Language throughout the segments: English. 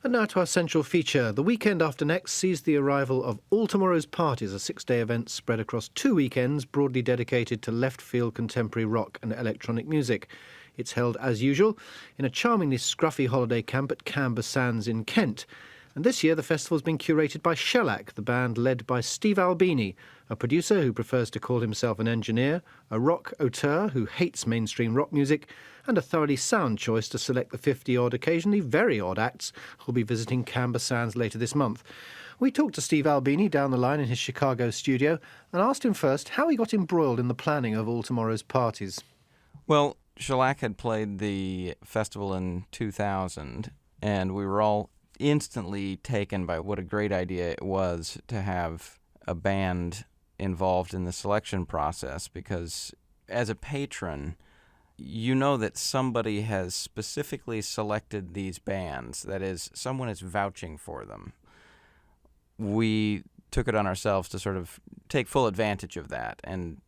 And now to our central feature. The weekend after next sees the arrival of All Tomorrow's Parties, a 6-day event spread across 2 weekends, broadly dedicated to left-field contemporary rock and electronic music. It's held, as usual, in a charmingly scruffy holiday camp at Camber Sands in Kent. And this year the festival's been curated by Shellac, the band led by Steve Albini, a producer who prefers to call himself an engineer, a rock auteur who hates mainstream rock music, and a thoroughly sound choice to select the 50-odd, occasionally very odd acts who'll be visiting Camber Sands later this month. We talked to Steve Albini down the line in his Chicago studio and asked him first how he got embroiled in the planning of All Tomorrow's Parties. Well, Shellac had played the festival in 2000, and we were all instantly taken by what a great idea it was to have a band involved in the selection process, because as a patron, you know that somebody has specifically selected these bands. That is, someone is vouching for them. We took it on ourselves to sort of take full advantage of that, and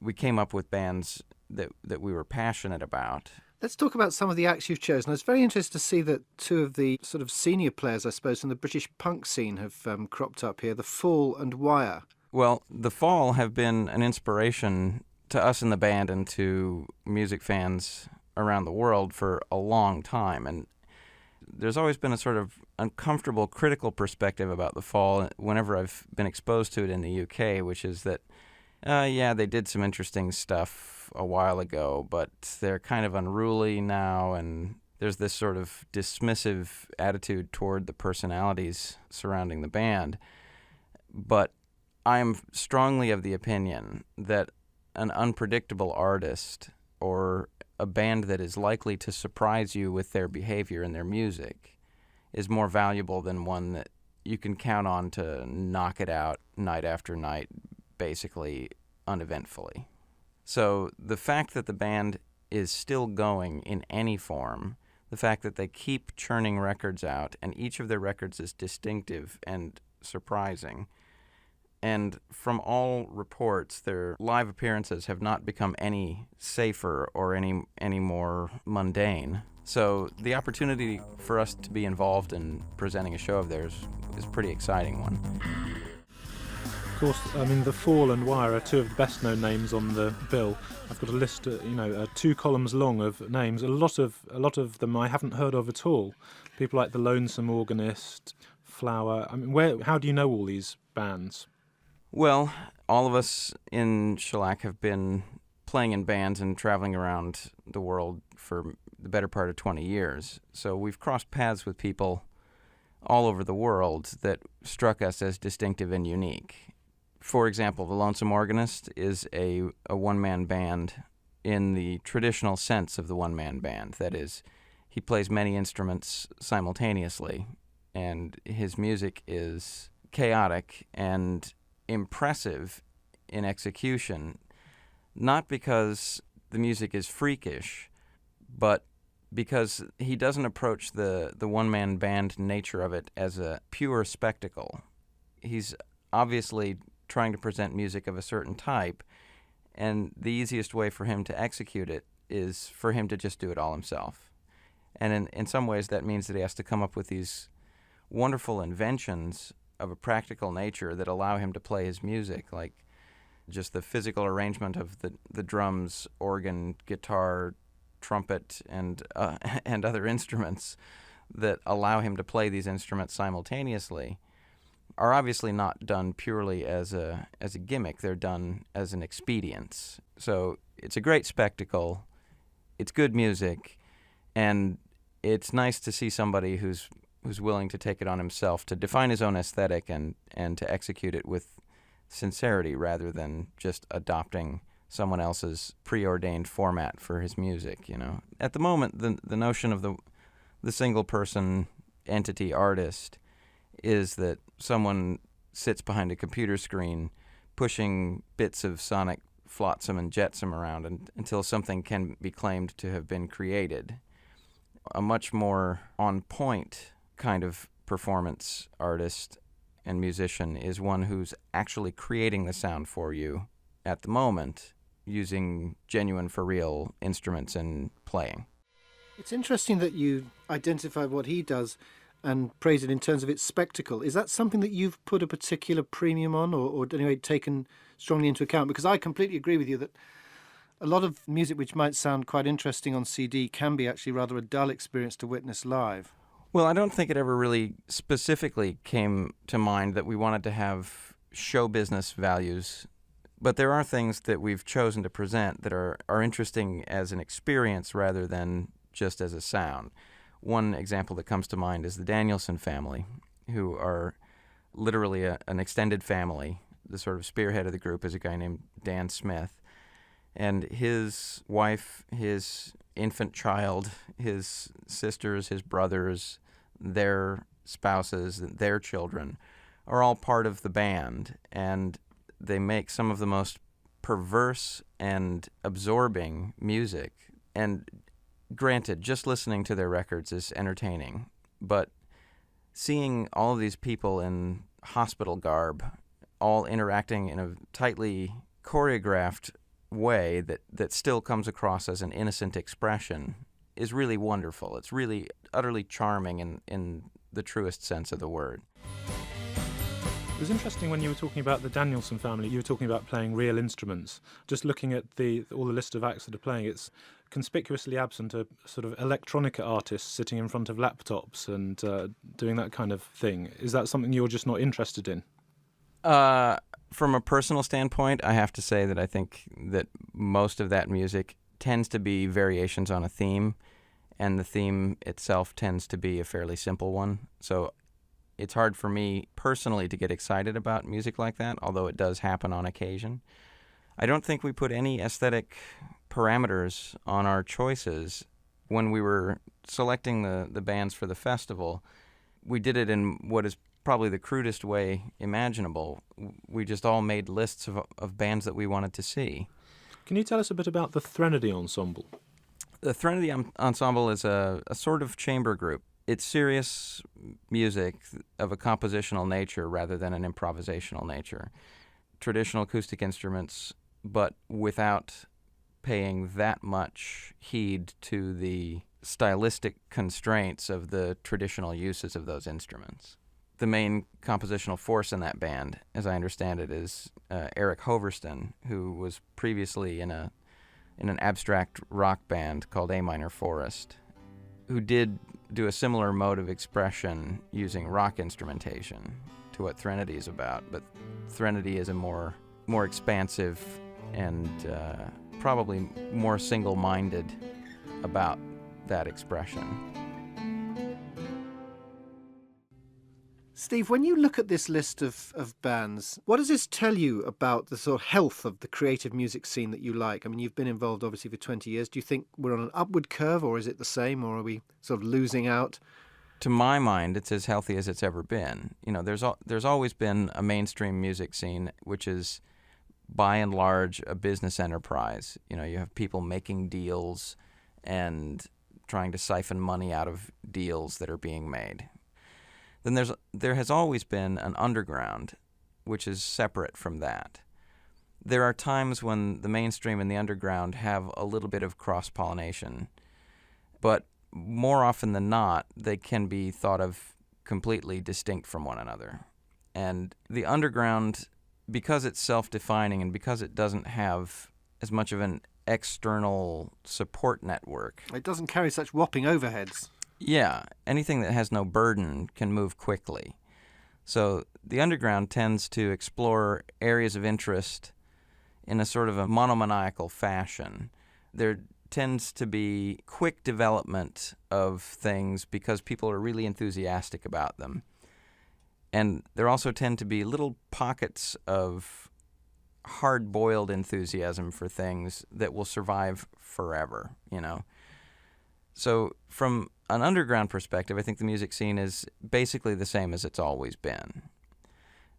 we came up with bands that we were passionate about. Let's talk about some of the acts you've chosen. I was very interested to see that 2 of the sort of senior players, I suppose, in the British punk scene have cropped up here, The Fall and Wire. Well, The Fall have been an inspiration to us in the band and to music fans around the world for a long time. And there's always been a sort of uncomfortable, critical perspective about The Fall whenever I've been exposed to it in the UK, which is that, they did some interesting stuff a while ago, but they're kind of unruly now, and there's this sort of dismissive attitude toward the personalities surrounding the band. But I'm strongly of the opinion that an unpredictable artist or a band that is likely to surprise you with their behavior and their music is more valuable than one that you can count on to knock it out night after night, basically uneventfully. So the fact that the band is still going in any form, the fact that they keep churning records out, and each of their records is distinctive and surprising, and from all reports, their live appearances have not become any safer or any more mundane. So the opportunity for us to be involved in presenting a show of theirs is a pretty exciting one. Of course, I mean, The Fall and Wire are 2 of the best-known names on the bill. I've got a list, 2 columns long of names. A lot of them I haven't heard of at all. People like The Lonesome Organist, Flower. I mean, how do you know all these bands? Well, all of us in Shellac have been playing in bands and traveling around the world for the better part of 20 years. So we've crossed paths with people all over the world that struck us as distinctive and unique. For example, The Lonesome Organist is a one-man band in the traditional sense of the one-man band. That is, he plays many instruments simultaneously, and his music is chaotic and impressive in execution, not because the music is freakish, but because he doesn't approach the one-man band nature of it as a pure spectacle. He's obviously trying to present music of a certain type, and the easiest way for him to execute it is for him to just do it all himself. And in some ways that means that he has to come up with these wonderful inventions of a practical nature that allow him to play his music, like just the physical arrangement of the drums, organ, guitar, trumpet, and other instruments that allow him to play these instruments simultaneously are obviously not done purely as a gimmick. They're done as an expedience. So it's a great spectacle, it's good music, and it's nice to see somebody who's willing to take it on himself to define his own aesthetic and to execute it with sincerity rather than just adopting someone else's preordained format for his music, you know. At the moment, the notion of the single-person entity artist is that someone sits behind a computer screen pushing bits of sonic flotsam and jetsam around until something can be claimed to have been created. A much more on-point kind of performance artist and musician is one who's actually creating the sound for you at the moment using genuine, for real instruments and playing. It's interesting that you identify what he does and praise it in terms of its spectacle. Is that something that you've put a particular premium on, or anyway taken strongly into account? Because I completely agree with you that a lot of music which might sound quite interesting on CD can be actually rather a dull experience to witness live. Well, I don't think it ever really specifically came to mind that we wanted to have show business values, but there are things that we've chosen to present that are interesting as an experience rather than just as a sound. One example that comes to mind is the Danielson family, who are literally an extended family. The sort of spearhead of the group is a guy named Dan Smith, and his wife, his infant child, his sisters, his brothers, their spouses, their children are all part of the band, and they make some of the most perverse and absorbing music. And granted, just listening to their records is entertaining, but seeing all of these people in hospital garb, all interacting in a tightly choreographed way that still comes across as an innocent expression is really wonderful. It's really utterly charming in the truest sense of the word. It was interesting when you were talking about the Danielson family, you were talking about playing real instruments. Just looking at all the list of acts that are playing, it's conspicuously absent a sort of electronica artists sitting in front of laptops and doing that kind of thing. Is that something you're just not interested in? From a personal standpoint, I have to say that I think that most of that music tends to be variations on a theme, and the theme itself tends to be a fairly simple one. So it's hard for me personally to get excited about music like that, although it does happen on occasion. I don't think we put any aesthetic parameters on our choices. When we were selecting the bands for the festival, we did it in what is probably the crudest way imaginable. We just all made lists of bands that we wanted to see. Can you tell us a bit about the Threnody Ensemble? The Threnody Ensemble is a sort of chamber group. It's serious music of a compositional nature rather than an improvisational nature. Traditional acoustic instruments, but without paying that much heed to the stylistic constraints of the traditional uses of those instruments. The main compositional force in that band, as I understand it, is Eric Hoverston, who was previously in an abstract rock band called A Minor Forest, who did do a similar mode of expression using rock instrumentation to what Threnody is about. But Threnody is a more expansive and probably more single-minded about that expression. Steve, when you look at this list of bands, what does this tell you about the sort of health of the creative music scene that you like? I mean, you've been involved obviously for 20 years. Do you think we're on an upward curve, or is it the same, or are we sort of losing out? To my mind, it's as healthy as it's ever been. You know, there's always been a mainstream music scene, which is by and large a business enterprise. You know, you have people making deals and trying to siphon money out of deals that are being made. Then there has always been an underground, which is separate from that. There are times when the mainstream and the underground have a little bit of cross-pollination, but more often than not, they can be thought of completely distinct from one another. And the underground, because it's self-defining and because it doesn't have as much of an external support network. It doesn't carry such whopping overheads. Yeah, anything that has no burden can move quickly. So the underground tends to explore areas of interest in a sort of a monomaniacal fashion. There tends to be quick development of things because people are really enthusiastic about them. And there also tend to be little pockets of hard-boiled enthusiasm for things that will survive forever, you know. So from an underground perspective, I think the music scene is basically the same as it's always been.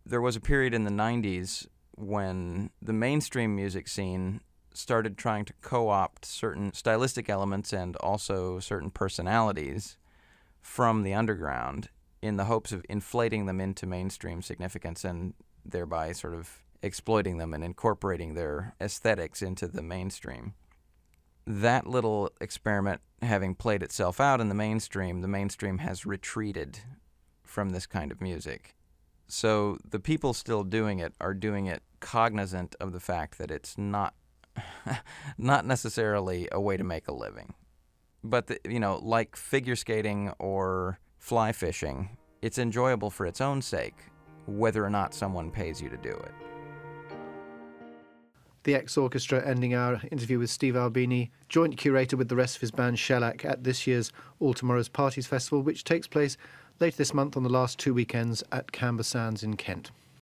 There was a period in the 90s when the mainstream music scene started trying to co-opt certain stylistic elements and also certain personalities from the underground in the hopes of inflating them into mainstream significance and thereby sort of exploiting them and incorporating their aesthetics into the mainstream. That little experiment having played itself out in the mainstream has retreated from this kind of music. So the people still doing it are doing it cognizant of the fact that it's not not necessarily a way to make a living. But, like figure skating or fly fishing, it's enjoyable for its own sake, whether or not someone pays you to do it. The ex-orchestra ending our interview with Steve Albini, joint curator with the rest of his band Shellac at this year's All Tomorrow's Parties Festival, which takes place later this month on the last 2 weekends at Camber Sands in Kent.